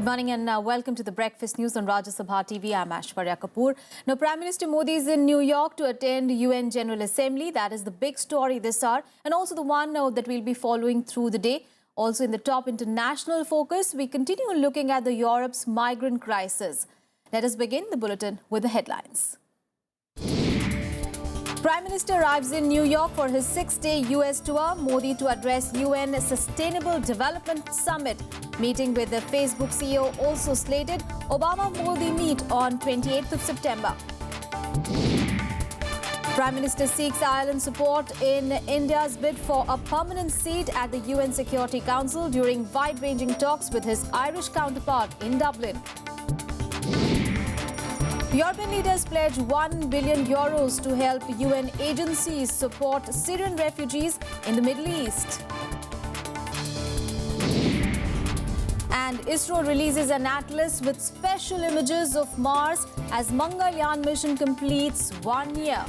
morning and welcome to the Breakfast News on Rajya Sabha TV. I'm Aishwarya Kapoor. Now, Prime Minister Modi is in New York to attend UN General Assembly. That is the big story this hour and also the one that we'll be following through the day. Also in the top international focus, we continue looking at the Europe's migrant crisis. Let us begin the bulletin with the headlines. Prime Minister arrives in New York for his 6-day US tour. Modi to address UN Sustainable Development Summit. Meeting with the Facebook CEO also slated. Obama-Modi meet on 28th of September. Prime Minister seeks Ireland support in India's bid for a permanent seat at the UN Security Council during wide-ranging talks with his Irish counterpart in Dublin. European leaders pledge €1 billion to help UN agencies support Syrian refugees in the Middle East. And ISRO releases an atlas with special images of Mars as Mangalyaan mission completes 1 year.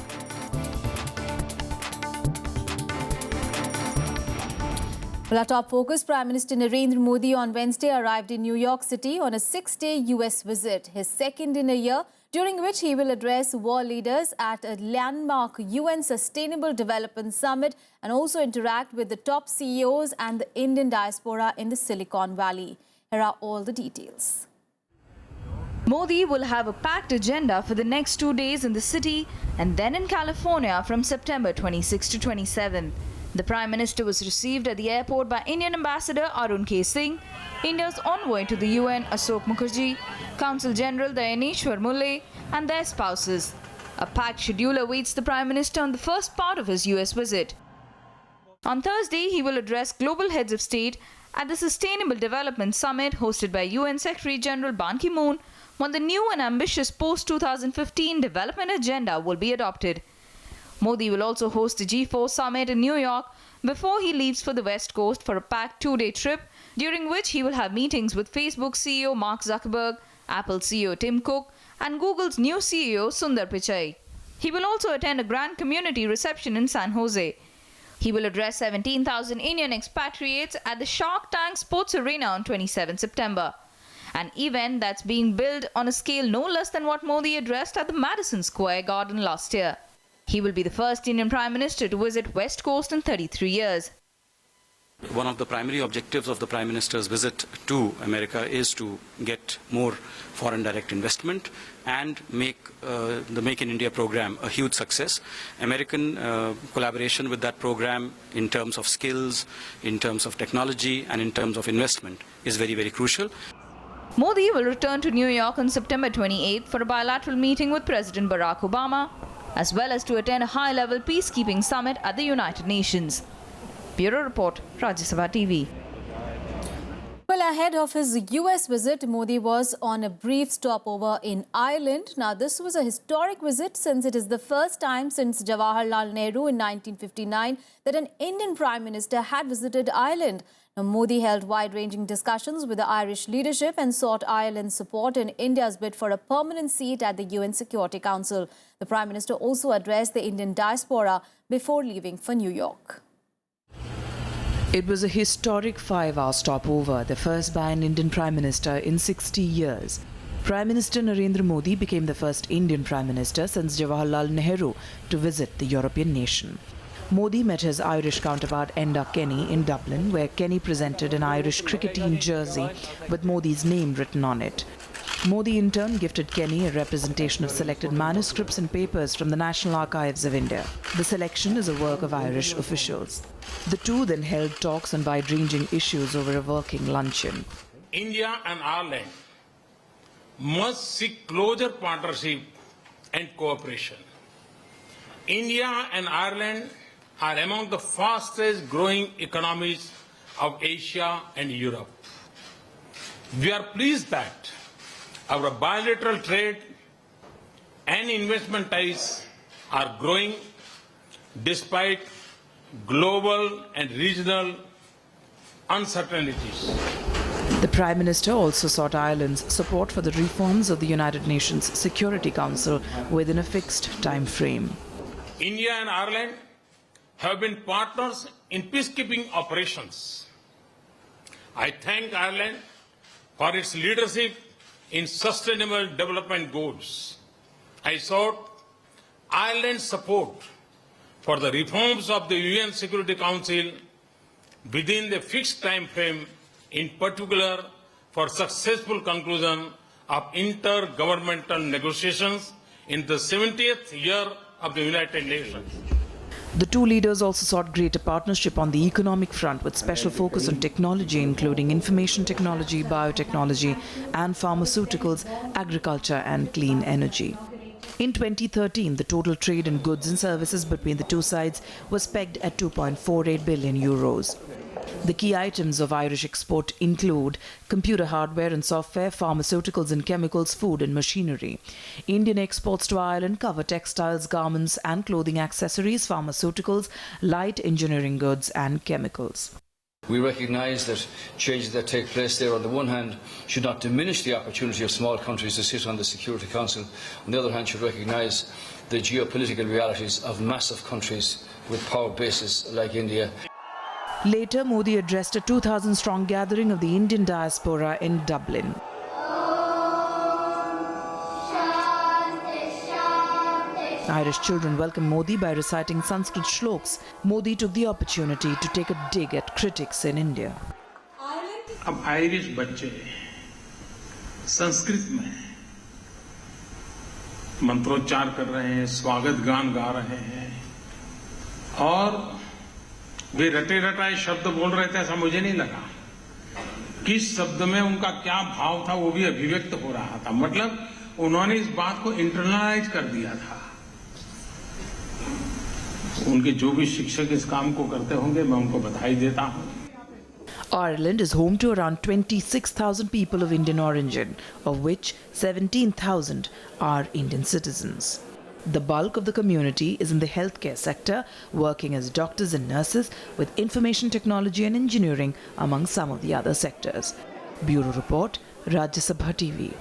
Well, our top focus, Prime Minister Narendra Modi on Wednesday arrived in New York City on a 6-day US visit, his second in a year, during which he will address world leaders at a landmark UN Sustainable Development Summit and also interact with the top CEOs and the Indian diaspora in the Silicon Valley. Here are all the details. Modi will have a packed agenda for the next 2 days in the city and then in California from September 26 to 27. The Prime Minister was received at the airport by Indian Ambassador Arun K. Singh, India's envoy to the UN Ashok Mukherjee, Consul General Dayaneshwar Mulle and their spouses. A packed schedule awaits the Prime Minister on the first part of his US visit. On Thursday, he will address global heads of state at the Sustainable Development Summit hosted by UN Secretary General Ban Ki-moon, when the new and ambitious post-2015 development agenda will be adopted. Modi will also host the G4 summit in New York before he leaves for the West Coast for a packed 2-day trip, during which he will have meetings with Facebook CEO Mark Zuckerberg, Apple CEO Tim Cook, and Google's new CEO Sundar Pichai. He will also attend a grand community reception in San Jose. He will address 17,000 Indian expatriates at the Shark Tank Sports Arena on 27 September, an event that's being built on a scale no less than what Modi addressed at the Madison Square Garden last year. He will be the first Indian Prime Minister to visit West Coast in 33 years. One of the primary objectives of the Prime Minister's visit to America is to get more foreign direct investment and make the Make in India program a huge success. American collaboration with that program in terms of skills, in terms of technology and in terms of investment is very, very crucial. Modi will return to New York on September 28th for a bilateral meeting with President Barack Obama, as well as to attend a high-level peacekeeping summit at the United Nations. Bureau Report, Rajya Sabha TV. Well, ahead of his US visit, Modi was on a brief stopover in Ireland. Now, this was a historic visit since it is the first time since Jawaharlal Nehru in 1959 that an Indian Prime Minister had visited Ireland. Now, Modi held wide-ranging discussions with the Irish leadership and sought Ireland's support in India's bid for a permanent seat at the UN Security Council. The Prime Minister also addressed the Indian diaspora before leaving for New York. It was a historic 5-hour stopover, the first by an Indian Prime Minister in 60 years. Prime Minister Narendra Modi became the first Indian Prime Minister since Jawaharlal Nehru to visit the European nation. Modi met his Irish counterpart Enda Kenny in Dublin, where Kenny presented an Irish cricket team jersey with Modi's name written on it. Modi in turn gifted Kenny a representation of selected manuscripts and papers from the National Archives of India. The selection is a work of Irish officials. The two then held talks on wide-ranging issues over a working luncheon. India and Ireland must seek closer partnership and cooperation. India and Ireland are among the fastest growing economies of Asia and Europe. We are pleased that our bilateral trade and investment ties are growing despite global and regional uncertainties. The Prime Minister also sought Ireland's support for the reforms of the United Nations Security Council within a fixed time frame. India and Ireland have been partners in peacekeeping operations. I thank Ireland for its leadership in sustainable development goals. I sought Ireland's support for the reforms of the UN Security Council within the fixed time frame, in particular for successful conclusion of intergovernmental negotiations in the 70th year of the United Nations. The two leaders also sought greater partnership on the economic front with special focus on technology, including information technology, biotechnology and pharmaceuticals, agriculture and clean energy. In 2013, the total trade in goods and services between the two sides was pegged at 2.48 billion euros. The key items of Irish export include computer hardware and software, pharmaceuticals and chemicals, food and machinery. Indian exports to Ireland cover textiles, garments and clothing accessories, pharmaceuticals, light engineering goods and chemicals. We recognise that changes that take place there, on the one hand, should not diminish the opportunity of small countries to sit on the Security Council. On the other hand, should recognise the geopolitical realities of massive countries with power bases like India. Later, Modi addressed a 2,000-strong gathering of the Indian diaspora in Dublin. Irish children welcomed Modi by reciting Sanskrit shloks. Modi took the opportunity to take a dig at critics in India. अब Irish बच्चे संस्कृत में मंत्रोच्चार कर रहे हैं, स्वागत गान गा रहे हैं और वे रटे रटाए शब्द बोल रहे थे, ऐसा मुझे नहीं लगा। किस शब्द में उनका क्या भाव था वो भी अभिव्यक्त हो रहा था। मतलब उन्होंने इस बात को इंटरनलाइज कर दिया था। उनके जो भी शिक्षक इस काम को करते होंगे, मैं उनको बधाई देता हूं। Ireland is home to around 26,000 people of Indian origin, of which 17,000 are Indian citizens. The bulk of the community is in the healthcare sector, working as doctors and nurses, with information technology and engineering among some of the other sectors. Bureau Report, Rajya Sabha TV.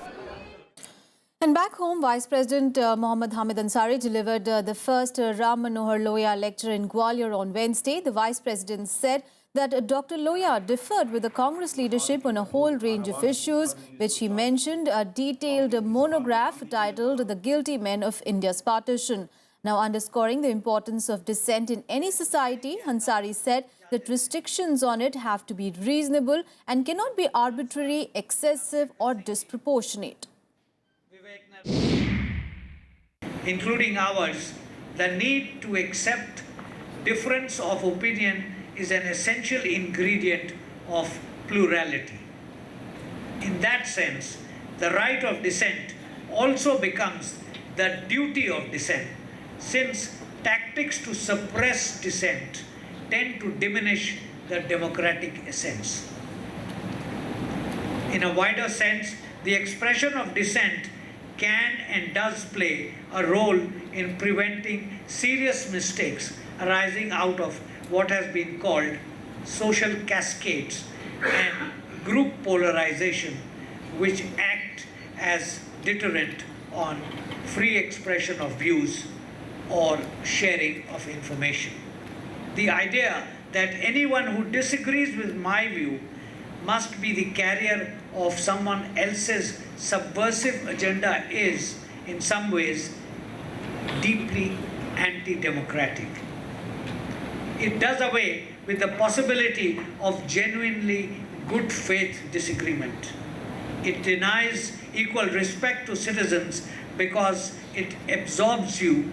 And back home, Vice President Mohammad Hamid Ansari delivered the first Ram Manohar Lohia lecture in Gwalior on Wednesday. The Vice President said that Dr. Lohia differed with the Congress leadership on a whole range of issues, which he mentioned a detailed monograph titled The Guilty Men of India's Partition. Now, underscoring the importance of dissent in any society, Ansari said that restrictions on it have to be reasonable and cannot be arbitrary, excessive or disproportionate. Including ours, the need to accept difference of opinion is an essential ingredient of plurality. In that sense, the right of dissent also becomes the duty of dissent, since tactics to suppress dissent tend to diminish the democratic essence. In a wider sense, the expression of dissent can and does play a role in preventing serious mistakes arising out of what has been called social cascades and group polarization, which act as deterrent on free expression of views or sharing of information. The idea that anyone who disagrees with my view must be the carrier of someone else's subversive agenda is, in some ways, deeply anti-democratic. It does away with the possibility of genuinely good faith disagreement. It denies equal respect to citizens because it absolves you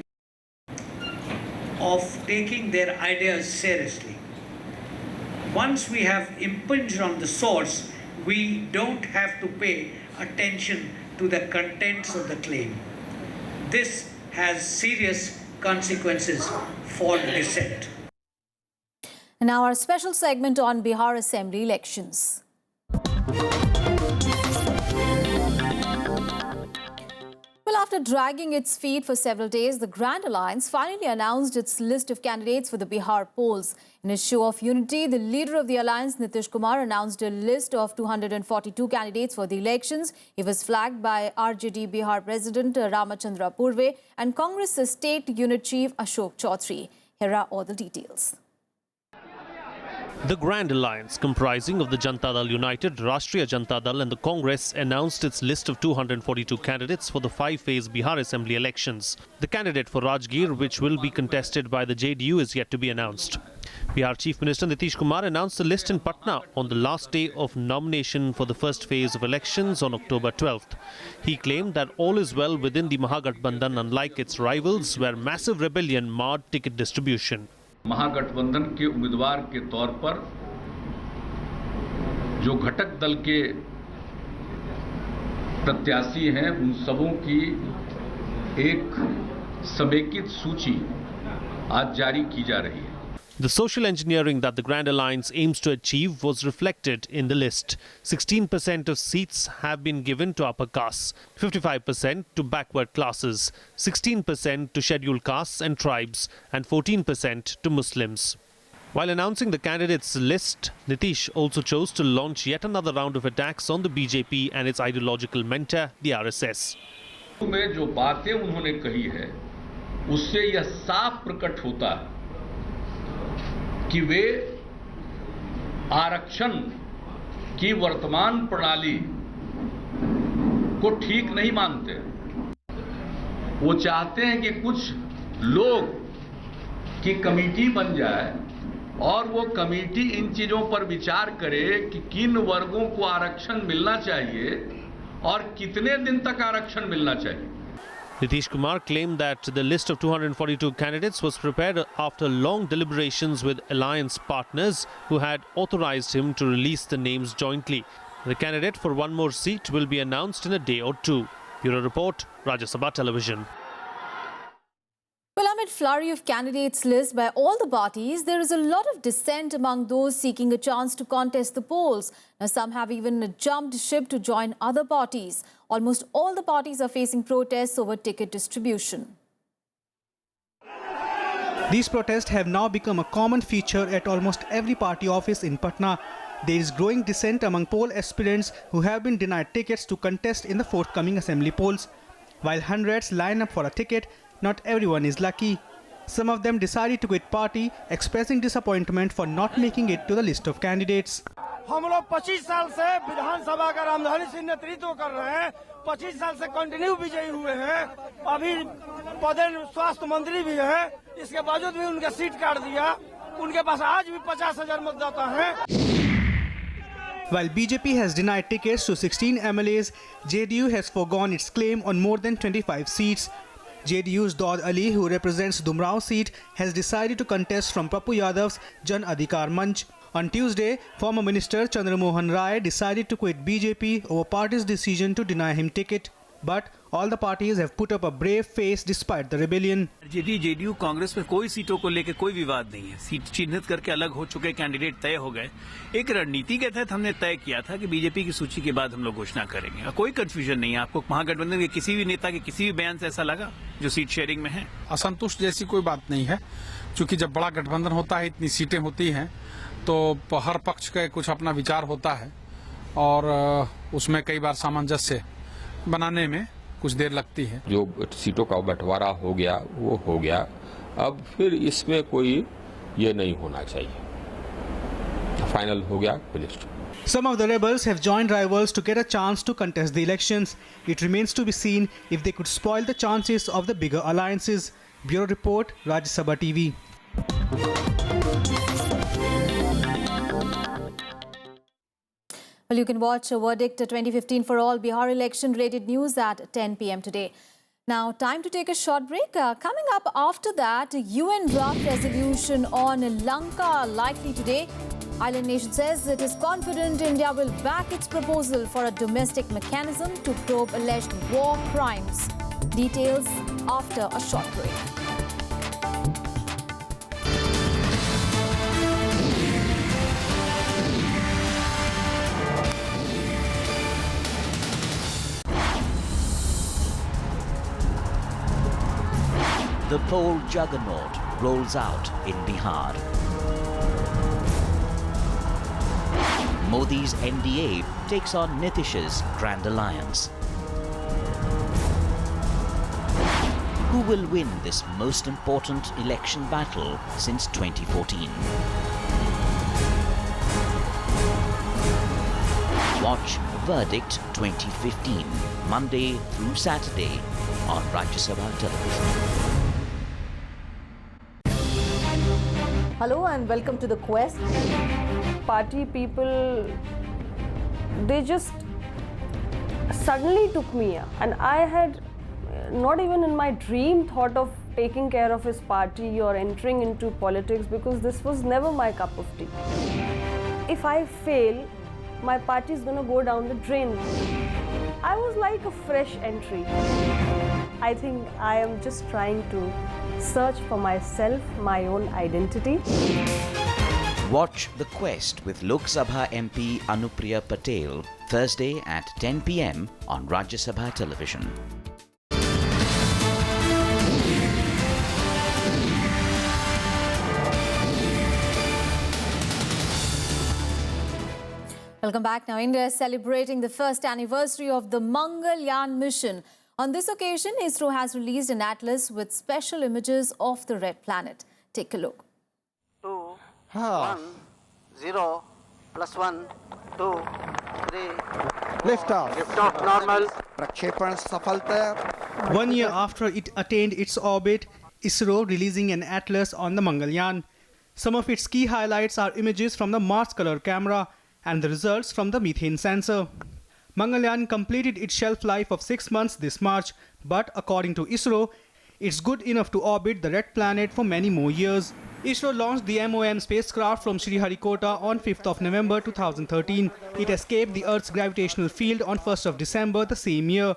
of taking their ideas seriously. Once we have impinged on the source, we don't have to pay attention to the contents of the claim. This has serious consequences for dissent. And now our special segment on Bihar Assembly elections. Well, after dragging its feet for several days, the Grand Alliance finally announced its list of candidates for the Bihar polls. In a show of unity, the leader of the alliance, Nitish Kumar, announced a list of 242 candidates for the elections. He was flagged by RJD Bihar President Ramachandra Purve and Congress State Unit Chief Ashok Chaudhary. Here are all the details. The Grand Alliance, comprising of the Janata Dal United, Rashtriya Janata Dal and the Congress, announced its list of 242 candidates for the 5-phase Bihar Assembly elections. The candidate for Rajgir, which will be contested by the JDU, is yet to be announced. Bihar Chief Minister Nitish Kumar announced the list in Patna on the last day of nomination for the first phase of elections on October 12th. He claimed that all is well within the Mahagathbandhan, unlike its rivals, where massive rebellion marred ticket distribution. महागठबंधन के उम्मीदवार के तौर पर जो घटक दल के प्रत्याशी हैं उन सबों की एक समेकित सूची आज जारी की जा रही है. The social engineering that the Grand Alliance aims to achieve was reflected in the list. 16% of seats have been given to upper castes, 55% to backward classes, 16% to scheduled castes and tribes, and 14% to Muslims. While announcing the candidates list, Nitish also chose to launch yet another round of attacks on the BJP and its ideological mentor, the RSS. में जो बातें उन्होंने कही है, उससे यह साफ प्रकट होता है कि वे आरक्षण की वर्तमान प्रणाली को ठीक नहीं मानते. वो चाहते हैं कि कुछ लोग की कमेटी बन जाए और वो कमेटी इन चीजों पर विचार करे कि किन वर्गों को आरक्षण मिलना चाहिए और कितने दिन तक आरक्षण मिलना चाहिए. Nitish Kumar claimed that the list of 242 candidates was prepared after long deliberations with alliance partners who had authorized him to release the names jointly. The candidate for one more seat will be announced in a day or two. Bureau Report, Rajya Sabha Television. Well, amid flurry of candidates lists by all the parties, there is a lot of dissent among those seeking a chance to contest the polls. Now, some have even jumped ship to join other parties. Almost all the parties are facing protests over ticket distribution. These protests have now become a common feature at almost every party office in Patna. There is growing dissent among poll aspirants who have been denied tickets to contest in the forthcoming assembly polls. While hundreds line up for a ticket, not everyone is lucky. Some of them decided to quit party, expressing disappointment for not making it to the list of candidates. हम लोग 25 साल से विधानसभा का रामधारी सिंह नेतृत्व कर रहे हैं. 25 साल से कंटिन्यू विजयी हुए हैं. अभी पदे स्वास्थ्य मंत्री भी हैं. इसके बावजूद भी उनका सीट काट दिया. उनके पास आज भी 50,000 मतदाता हैं. While BJP has denied tickets to 16 MLAs, JDU has foregone its claim on more than 25 seats. JDU's Daud Ali, who represents Dumrao seat, has decided to contest from Papu Yadav's Jan Adhikar Manch. On Tuesday, former Minister Chandra Mohan Rai decided to quit BJP over party's decision to deny him ticket. But all the parties have put up a brave face despite the rebellion. JDU Congress में कोई सीटों को लेकर कोई विवाद नहीं है. Seat चिन्हित करके अलग हो चुके कैंडिडेट तय हो गए. एक रणनीति के तहत हमने तय किया था कि बीजेपी की सूची के बाद हम लोग घोषणा करेंगे. कोई कंफ्यूजन नहीं है. आपको महागठबंधन के किसी भी नेता के किसी भी बयान से ऐसा लगा जो सीट शेयरिंग में है? असंतुष्ट जैसी कोई बात नहीं है, क्योंकि जब बड़ा गठबंधन होता है, इतनी सीटें होती हैं, तो हर पक्ष का कुछ अपना विचार होता है और उसमें कई बार सामंजस्य बनाने में कुछ देर लगती है. जो सीटों का बंटवारा हो गया वो हो गया. अब फिर इसमें कोई ये नहीं होना चाहिए. फाइनल हो गया list. Some of the rebels have joined rivals to get a chance to contest the elections. It remains to be seen if they could spoil the chances of the bigger alliances. Bureau Report, Rajya Sabha TV. Well, you can watch a verdict 2015 for all Bihar election rated news at 10 p.m. today. Now, time to take a short break. Coming up after that, UN draft resolution on Lanka likely today. Island nation says it is confident India will back its proposal for a domestic mechanism to probe alleged war crimes. Details after a short break. The poll juggernaut rolls out in Bihar. Modi's NDA takes on Nitish's Grand Alliance. Who will win this most important election battle since 2014? Watch Verdict 2015, Monday through Saturday on Rajya Sabha television. Hello and welcome to The Quest. Party people, they just suddenly took me, and I had not even in my dream thought of taking care of his party or entering into politics, because this was never my cup of tea. If I fail, my party is going to go down the drain. I was like a fresh entry. I think I am just trying to search for myself, my own identity. Watch The Quest with Lok Sabha MP Anupriya Patel Thursday at 10 p.m. on Rajya Sabha television. Welcome back. Now, India is celebrating the first anniversary of the Mangalyaan mission. On this occasion, ISRO has released an atlas with special images of the red planet. Take a look. 2, 1, 0, plus 1, 2, 3. Liftoff. Liftoff normal. Prakshepan safalta. 1 year after it attained its orbit, ISRO releasing an atlas on the Mangalyaan. Some of its key highlights are images from the Mars color camera and the results from the methane sensor. Mangalyaan completed its shelf life of 6 months this March, but according to ISRO, it's good enough to orbit the red planet for many more years. ISRO launched the MOM spacecraft from Sriharikota on 5th of November 2013. It escaped the Earth's gravitational field on 1st of December the same year.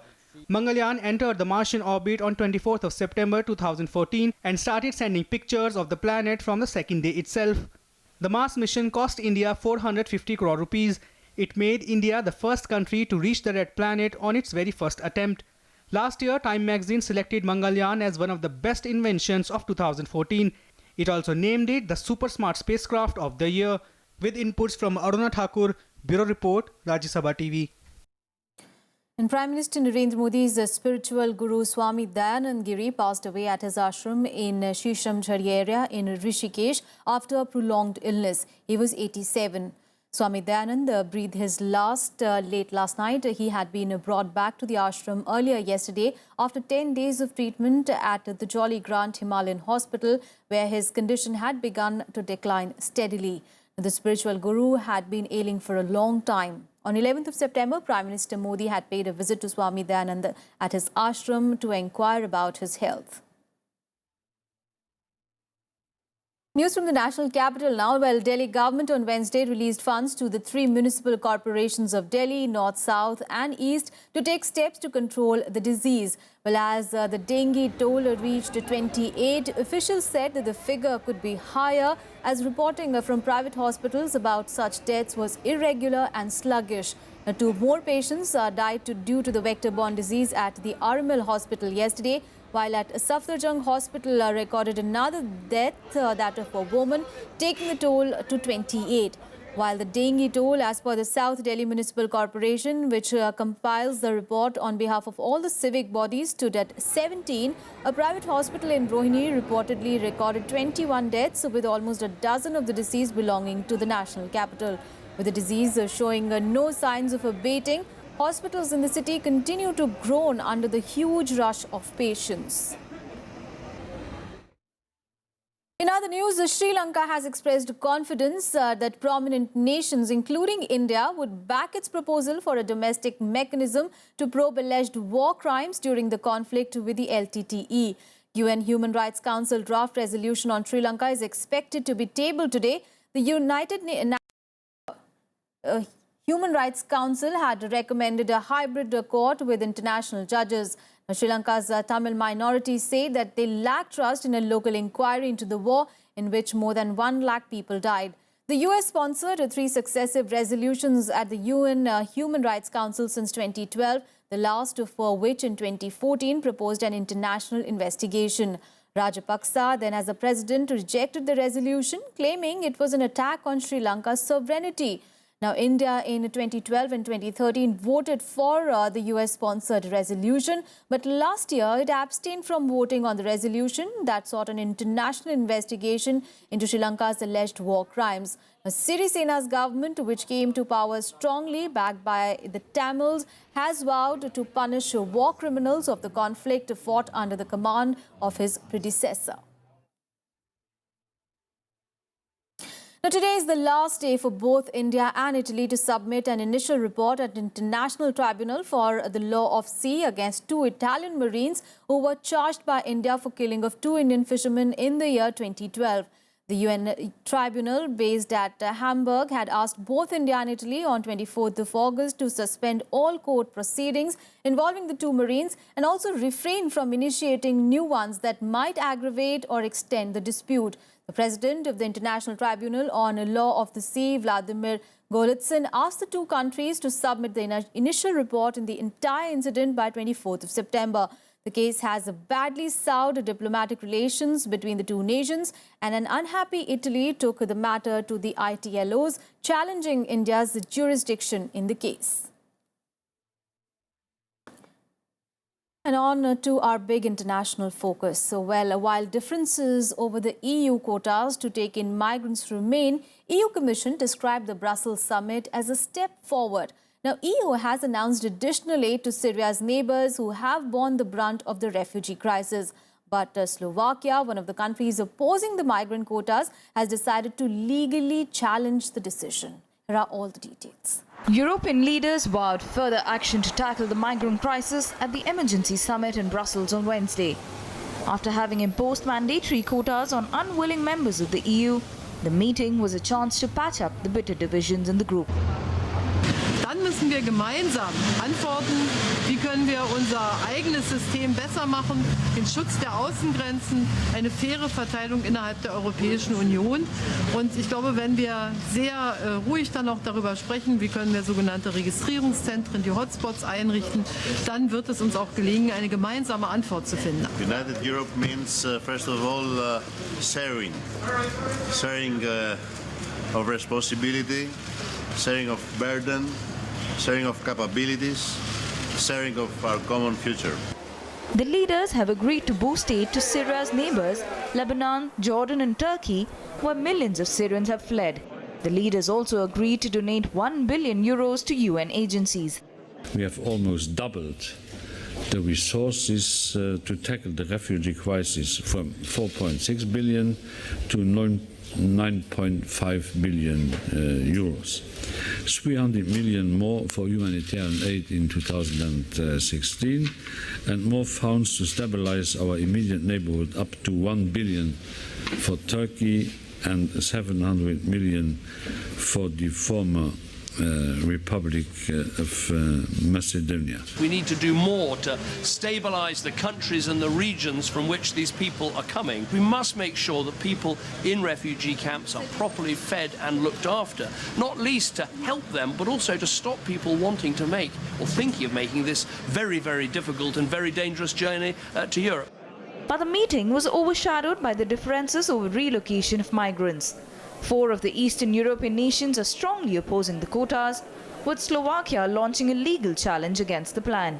Mangalyaan entered the Martian orbit on 24th of September 2014 and started sending pictures of the planet from the second day itself. The Mars mission cost India 450 crore rupees. It made India the first country to reach the red planet on its very first attempt. Last year, Time magazine selected Mangalyaan as one of the best inventions of 2014. It also named it the Super Smart Spacecraft of the Year. With inputs from Aruna Thakur, Bureau Report, Rajya Sabha TV. And Prime Minister Narendra Modi's spiritual guru Swami Dayanand Giri passed away at his ashram in Shishamjhari area in Rishikesh after a prolonged illness. He was 87. Swami Dayanand breathed his last late last night. He had been brought back to the ashram earlier yesterday after 10 days of treatment at the Jolly Grant Himalayan Hospital, where his condition had begun to decline steadily. The spiritual guru had been ailing for a long time. On 11th of September, Prime Minister Modi had paid a visit to Swami Dayanand at his ashram to inquire about his health. News from the national capital now. Well, Delhi government on Wednesday released funds to the 3 municipal corporations of Delhi, North, South and East to take steps to control the disease. Well, as the dengue toll reached 28, officials said that the figure could be higher, as reporting from private hospitals about such deaths was irregular and sluggish. 2 more patients died due to the vector-borne disease at the RML hospital yesterday, while at Safdarjung Hospital recorded another death, that of a woman, taking the toll to 28. While the dengue toll, as per the South Delhi Municipal Corporation, which compiles the report on behalf of all the civic bodies, stood at 17, a private hospital in Rohini reportedly recorded 21 deaths, with almost a dozen of the deceased belonging to the national capital. With the disease showing no signs of abating, hospitals in the city continue to groan under the huge rush of patients. In other news, Sri Lanka has expressed confidence that prominent nations, including India, would back its proposal for a domestic mechanism to probe alleged war crimes during the conflict with the LTTE. UN Human Rights Council draft resolution on Sri Lanka is expected to be tabled today. The Human Rights Council had recommended a hybrid court with international judges. Sri Lanka's Tamil minority say that they lack trust in a local inquiry into the war in which more than 1 lakh people died. The US sponsored 3 successive resolutions at the UN Human Rights Council since 2012, the last of which in 2014 proposed an international investigation. Rajapaksa, then as the president, rejected the resolution, claiming it was an attack on Sri Lanka's sovereignty. Now, India in 2012 and 2013 voted for the US-sponsored resolution, but last year it abstained from voting on the resolution that sought an international investigation into Sri Lanka's alleged war crimes. Now, Sirisena's government, which came to power strongly backed by the Tamils, has vowed to punish war criminals of the conflict fought under the command of his predecessor. Now, today is the last day for both India and Italy to submit an initial report at International Tribunal for the Law of Sea against two Italian Marines who were charged by India for killing of two Indian fishermen in the year 2012. The UN tribunal based at Hamburg had asked both India and Italy on 24th of August to suspend all court proceedings involving the two Marines and also refrain from initiating new ones that might aggravate or extend the dispute. The president of the International Tribunal on Law of the Sea, Vladimir Golitsyn, asked the two countries to submit the initial report in the entire incident by 24th of September. The case has badly soured diplomatic relations between the two nations, and an unhappy Italy took the matter to the ITLOs, challenging India's jurisdiction in the case. And on to our big international focus. So, while differences over the EU quotas to take in migrants remain, EU Commission described the Brussels summit as a step forward. Now, EU has announced additional aid to Syria's neighbors who have borne the brunt of the refugee crisis. But Slovakia, one of the countries opposing the migrant quotas, has decided to legally challenge the decision. Here are all the details. European leaders vowed further action to tackle the migrant crisis at the emergency summit in Brussels on Wednesday. After having imposed mandatory quotas on unwilling members of the EU, the meeting was a chance to patch up the bitter divisions in the group. Dann müssen wir gemeinsam antworten, wie können wir unser eigenes System besser machen, den Schutz der Außengrenzen, eine faire Verteilung innerhalb der Europäischen Union. Und ich glaube, wenn wir sehr ruhig dann auch darüber sprechen, wie können wir sogenannte Registrierungszentren, die Hotspots einrichten, dann wird es uns auch gelingen, eine gemeinsame Antwort zu finden. United Europe means, first of all, sharing of responsibility, sharing of burden, sharing of capabilities, sharing of our common future. The leaders have agreed to boost aid to Syria's neighbors, Lebanon, Jordan and Turkey, where millions of Syrians have fled. The leaders also agreed to donate 1 billion euros to UN agencies. We have almost doubled the resources to tackle the refugee crisis from 4.6 billion to 9.5 billion euros. 300 million more for humanitarian aid in 2016 and more funds to stabilize our immediate neighborhood, up to 1 billion for Turkey and 700 million for the former Republic of Macedonia. We need to do more to stabilize the countries and the regions from which these people are coming. We must make sure that people in refugee camps are properly fed and looked after, not least to help them, but also to stop people wanting to make or thinking of making this very, very difficult and very dangerous journey to Europe. But the meeting was overshadowed by the differences over relocation of migrants. 4 of the Eastern European nations are strongly opposing the quotas, with Slovakia launching a legal challenge against the plan.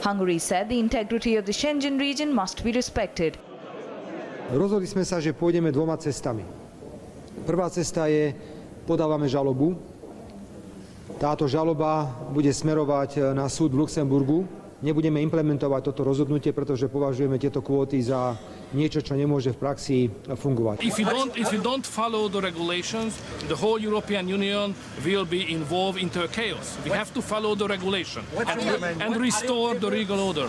Hungary said the integrity of the Schengen region must be respected. Rozhodli sme sa, že pôjdeme 2 cestami. Prvá cesta je, podávame žalobu. Táto žaloba bude smerovať na súd v Luxemburgu. Nebudeme implementovať toto rozhodnutie, pretože považujeme tieto kvóty za niečo, čo nemôže v praxi fungovať. If you don't follow the regulations, the whole European Union will be involved into a chaos. We have to follow the regulation and restore the legal order.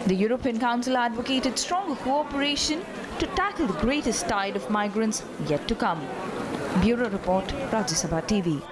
The European Council advocated stronger cooperation to tackle the greatest tide of migrants yet to come. Bureau Report, Rajya Sabha TV.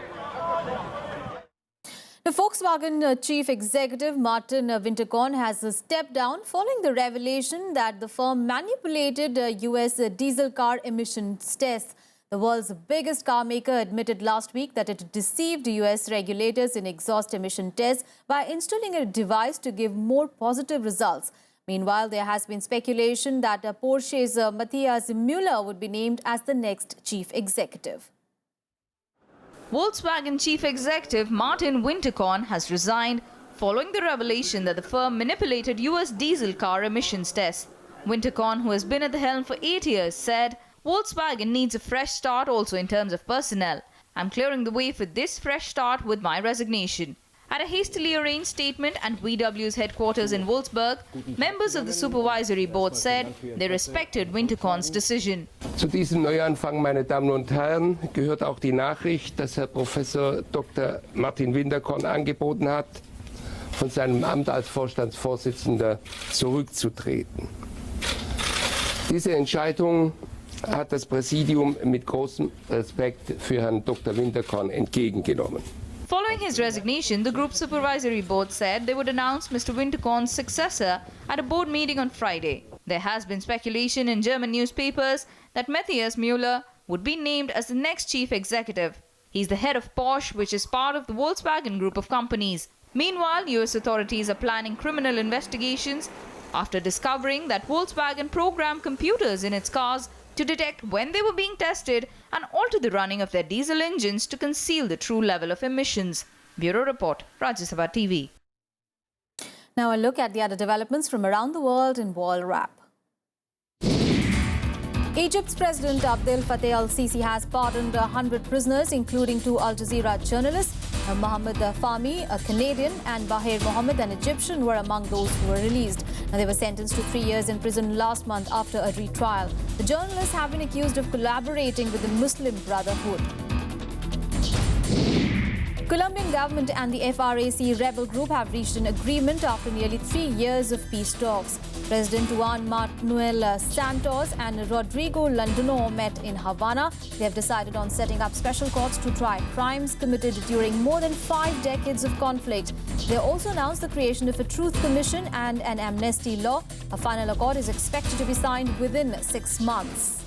The Volkswagen chief executive Martin Winterkorn has stepped down following the revelation that the firm manipulated US diesel car emissions tests. The world's biggest car maker admitted last week that it deceived US regulators in exhaust emission tests by installing a device to give more positive results. Meanwhile, there has been speculation that Porsche's Matthias Müller would be named as the next chief executive. Volkswagen chief executive Martin Winterkorn has resigned following the revelation that the firm manipulated US diesel car emissions tests. Winterkorn, who has been at the helm for 8 years, said, "Volkswagen needs a fresh start also in terms of personnel. I'm clearing the way for this fresh start with my resignation." At a hastily arranged statement at VW's headquarters in Wolfsburg, members of the supervisory board said they respected Winterkorn's decision. Zu diesem Neuanfang, meine Damen und Herren, gehört auch die Nachricht, dass Herr Professor Dr. Martin Winterkorn angeboten hat, von seinem Amt als Vorstandsvorsitzender zurückzutreten. Diese Entscheidung hat das Präsidium mit großem Respekt für Herrn Dr. Winterkorn entgegengenommen. Following his resignation, the group supervisory board said they would announce Mr. Winterkorn's successor at a board meeting on Friday. There has been speculation in German newspapers that Matthias Müller would be named as the next chief executive. He's the head of Porsche, which is part of the Volkswagen group of companies. Meanwhile, US authorities are planning criminal investigations after discovering that Volkswagen programmed computers in its cars to detect when they were being tested and alter the running of their diesel engines to conceal the true level of emissions. Bureau Report, Rajya TV. Now a look at the other developments from around the world in World Wrap. Egypt's President Abdel Fattah al-Sisi has pardoned 100 prisoners, including 2 Al Jazeera journalists. Mohammed Fahmy, a Canadian, and Bahir Mohammed, an Egyptian, were among those who were released. They were sentenced to 3 years in prison last month after a retrial. The journalists have been accused of collaborating with the Muslim Brotherhood. Colombian government and the FRAC rebel group have reached an agreement after nearly 3 years of peace talks. President Juan Manuel Santos and Rodrigo Landino met in Havana. They have decided on setting up special courts to try crimes committed during more than 5 decades of conflict. They also announced the creation of a truth commission and an amnesty law. A final accord is expected to be signed within 6 months.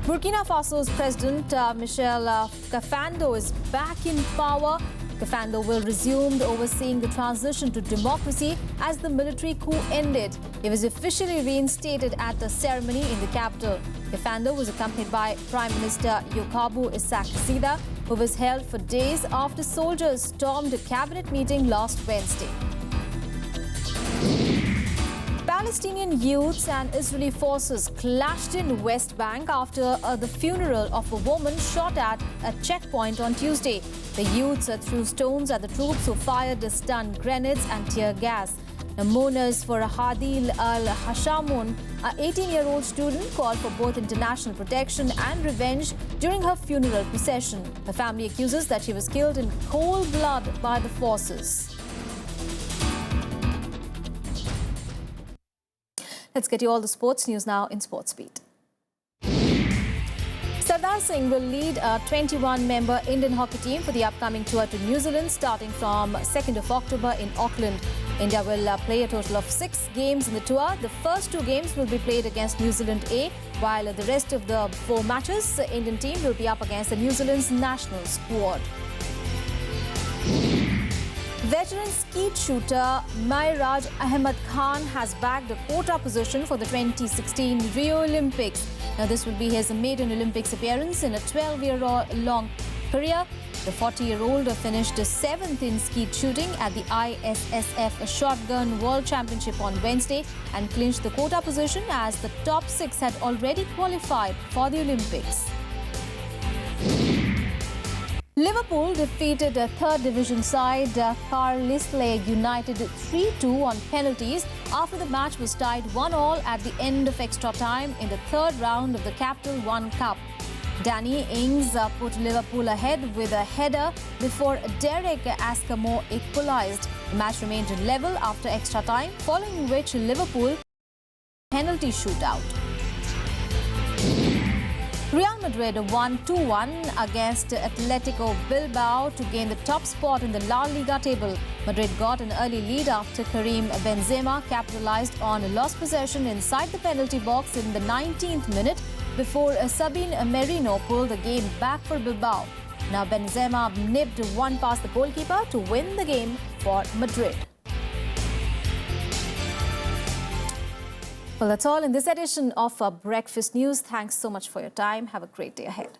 Burkina Faso's President Michel Kafando is back in power. Kafando will resume overseeing the transition to democracy as the military coup ended. He was officially reinstated at the ceremony in the capital. Kafando was accompanied by Prime Minister Yokabu Isaac Zida, who was held for days after soldiers stormed a cabinet meeting last Wednesday. Palestinian youths and Israeli forces clashed in West Bank after the funeral of a woman shot at a checkpoint on Tuesday. The youths threw stones at the troops who fired stun grenades and tear gas. The mourners for Hadil al-Hashamoun, an 18-year-old student, called for both international protection and revenge during her funeral procession. The family accuses that she was killed in cold blood by the forces. Let's get you all the sports news now in Sports Beat. Sardar Singh will lead a 21-member Indian hockey team for the upcoming tour to New Zealand starting from 2nd of October in Auckland. India will play a total of 6 games in the tour. The first 2 games will be played against New Zealand A, while the rest of the 4 matches, the Indian team will be up against the New Zealand's national squad. Veteran skeet shooter Mairaj Ahmed Khan has bagged a quota position for the 2016 Rio Olympics. Now, this will be his maiden Olympics appearance in a 12-year-long career. The 40-year-old finished 7th in skeet shooting at the ISSF Shotgun World Championship on Wednesday and clinched the quota position as the top 6 had already qualified for the Olympics. Liverpool defeated a 3rd division side Carlisle United 3-2 on penalties after the match was tied 1-1 at the end of extra time in the 3rd round of the Capital One Cup. Danny Ings put Liverpool ahead with a header before Derek Ascamo equalised. The match remained level after extra time, following which Liverpool penalty shootout. Real Madrid won 2-1 against Atletico Bilbao to gain the top spot in the La Liga table. Madrid got an early lead after Karim Benzema capitalized on a lost possession inside the penalty box in the 19th minute before Sabine Merino pulled the game back for Bilbao. Now Benzema nipped one past the goalkeeper to win the game for Madrid. Well, that's all in this edition of Breakfast News. Thanks so much for your time. Have a great day ahead.